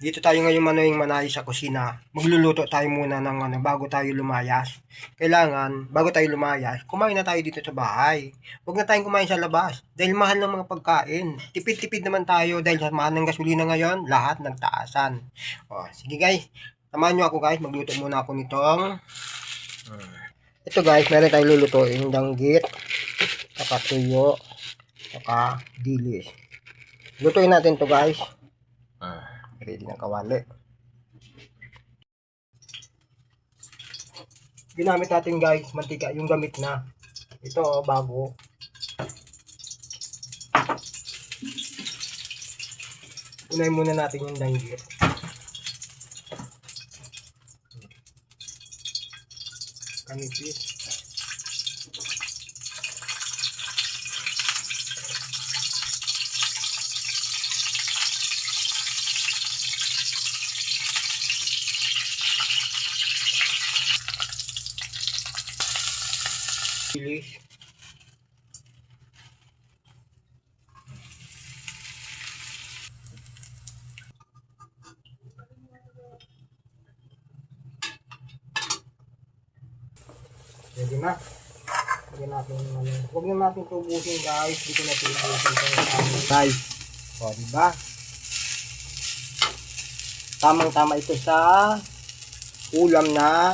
Dito tayo ngayon Manoying Manay sa kusina. Magluluto tayo muna ng bago tayo lumayas. Kailangan, bago tayo lumayas, kumain na tayo dito sa bahay. Huwag na tayong kumain sa labas dahil mahal ng mga pagkain. Tipid-tipid naman tayo dahil sa mahal ng gasolina ngayon, lahat nagtaasan. O, sige guys, samahan nyo ako guys, magluto muna ako nitong ito guys, meron tayong lulutuin, danggit, saka tuyo, saka dilis. Lutuin natin to guys. Ready ng kawali. Ginamit natin guys, mantika, yung gamit na. Ito bago. Unahin muna natin yung danggit. Kanipis. Bilis. Pwede na. Pwede natin huwag na natin tubusin guys. Dito na tubusin guys. O, diba? Tamang-tama ito sa ulam na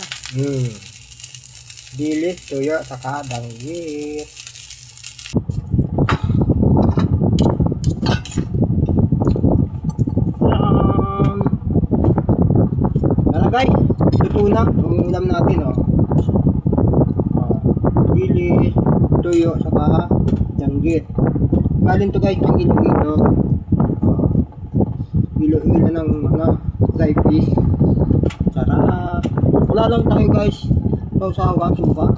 dilis, tuyo, saka danggit. Nalagay, luto na yung ulam natin dilis, tuyo, saka danggit. Galing to guys ng Iloilo. Iloilo ng dry fish. Sarap. Wala lang tayo guys. Sausawan, suka.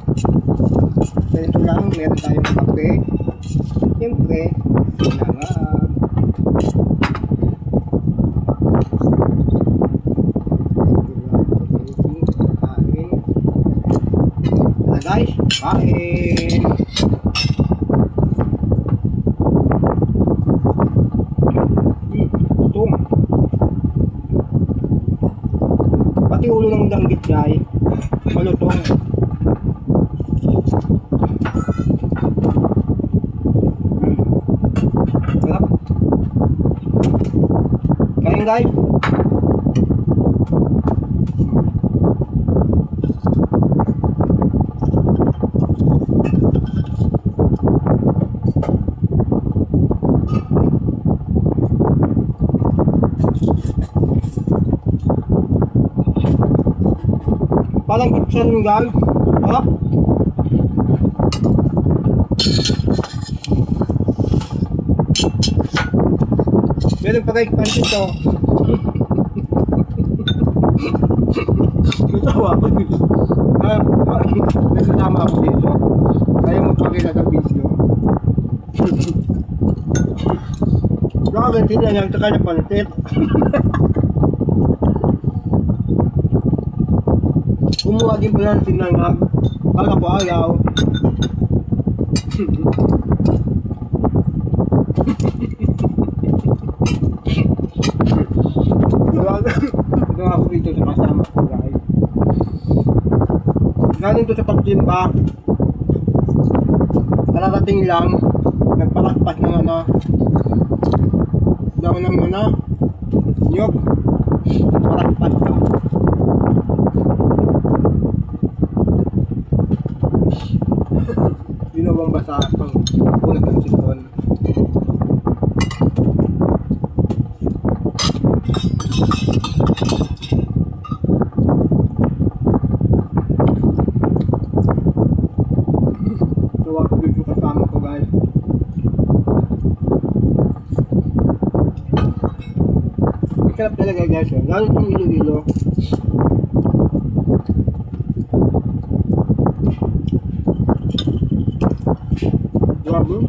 Ito lang, meron tayong kape. Siyempre, kailangan. Kain. Tara guys, kain. Ito. Pati ulo ng danggit guys. Malutong. Sarap. Kain guys. Parang kitsa rin guys. Meron pa guys pansit to. Natawa ako dito. Nagkasama ako dito. Kaya magpakita sa video. Bakit sila niyang taka na pansit? Kumuha din pala ng sinangag. Kala ko ayaw. Ito ako dito sa kasama ko guys. Galing to sa pagtimba. Kararating lang. Nagpakaspas ng daw ng nyog. Paraspas pa. Ginawang basa pang ulat ng sipon. Tuwa ko dito kasama ko guys. Masarap talaga guys. Lalo itong Iloilo. Grabe.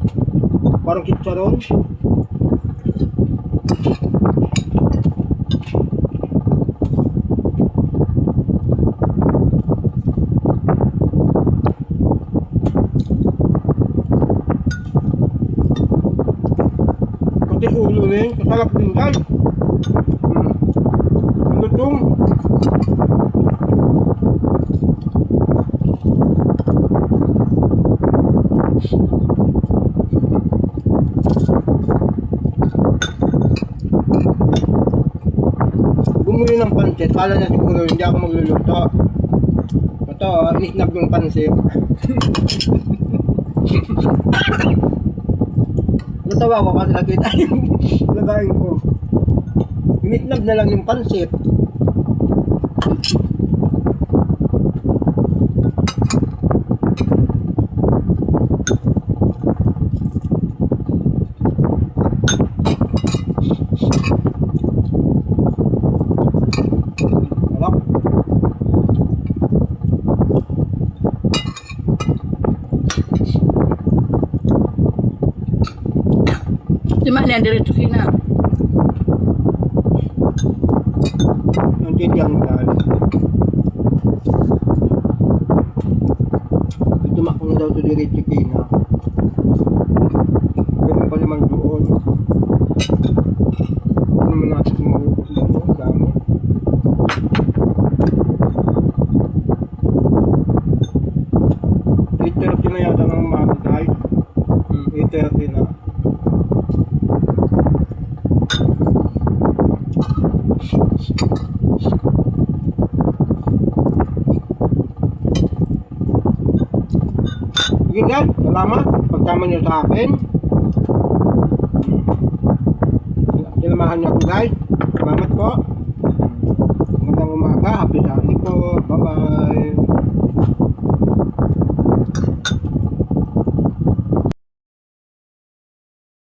Parang kitsaron. Pati ulo rin. Kasarap din guys. gutom. Bumili ng pansit, kala na siguro hindi ako magluluto. Ito, inisnab yung pansit. Natawa ko kasi nakita yung lagayin ko. Inisnab na lang yung pansit. Sarap. Di mana yang diretso na? Ang titiyang mahal. Tumak ko na daw ito diretso kina. Ganun pa naman doon. Ano naman natin mahukos lang doon. Dami. Ito na yata ng mga guys. 8:30 na. Sige guys, salamat pagtama niyo sa akin. Sinamahan niyo ako guys. Salamat po. Magandang umaga, happy Sunday po. Bye bye.